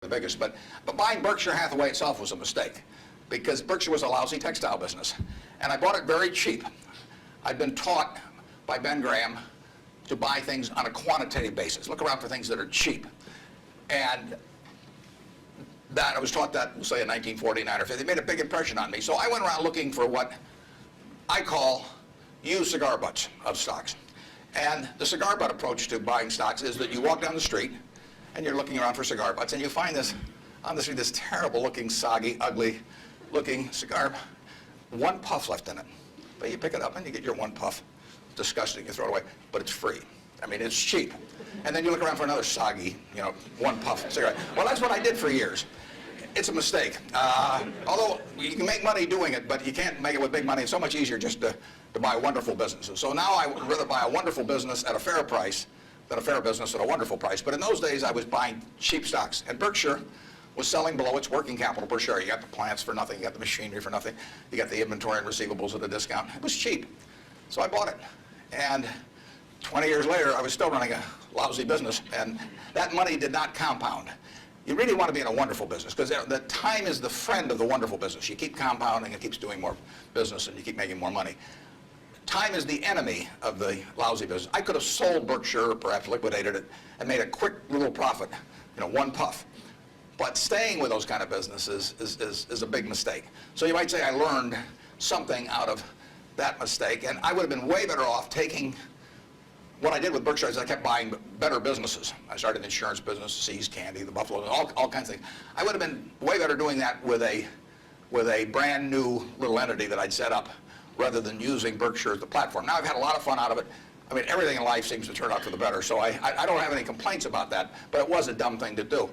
the biggest, but buying Berkshire Hathaway itself was a mistake because Berkshire was a lousy textile business. And I bought it very cheap. I'd been taught by Ben Graham to buy things on a quantitative basis. Look around for things that are cheap. And that I was taught that, say, in 1949 or 50. It made a big impression on me. So I went around looking for what I call used cigar butts of stocks. And the cigar butt approach to buying stocks is that you walk down the street and you're looking around for cigar butts and you find this on the street, this terrible looking, soggy, ugly looking cigar, one puff left in it. But you pick it up and you get your one puff. Disgusting, you throw it away, but it's free. I mean, it's cheap. And then you look around for another soggy, one puff cigarette. Well, that's what I did for years. It's a mistake. Although you can make money doing it, but you can't make it with big money. It's so much easier just to buy wonderful businesses. So now I would rather buy a wonderful business at a fair price than a fair business at a wonderful price. But in those days, I was buying cheap stocks. And Berkshire was selling below its working capital per share. You got the plants for nothing. You got the machinery for nothing. You got the inventory and receivables at a discount. It was cheap. So I bought it. And 20 years later, I was still running a lousy business. And that money did not compound. You really want to be in a wonderful business because the time is the friend of the wonderful business. You keep compounding, it keeps doing more business, and you keep making more money. Time is the enemy of the lousy business. I could have sold Berkshire, perhaps liquidated it, and made a quick little profit, one puff. But staying with those kind of businesses is a big mistake. So you might say I learned something out of that mistake, and I would have been way better off taking what I did with Berkshire is I kept buying better businesses. I started an insurance business, See's Candy, the Buffalo, all kinds of things. I would have been way better doing that with a brand new little entity that I'd set up rather than using Berkshire as the platform. Now I've had a lot of fun out of it. I mean, everything in life seems to turn out for the better, so I don't have any complaints about that, but it was a dumb thing to do.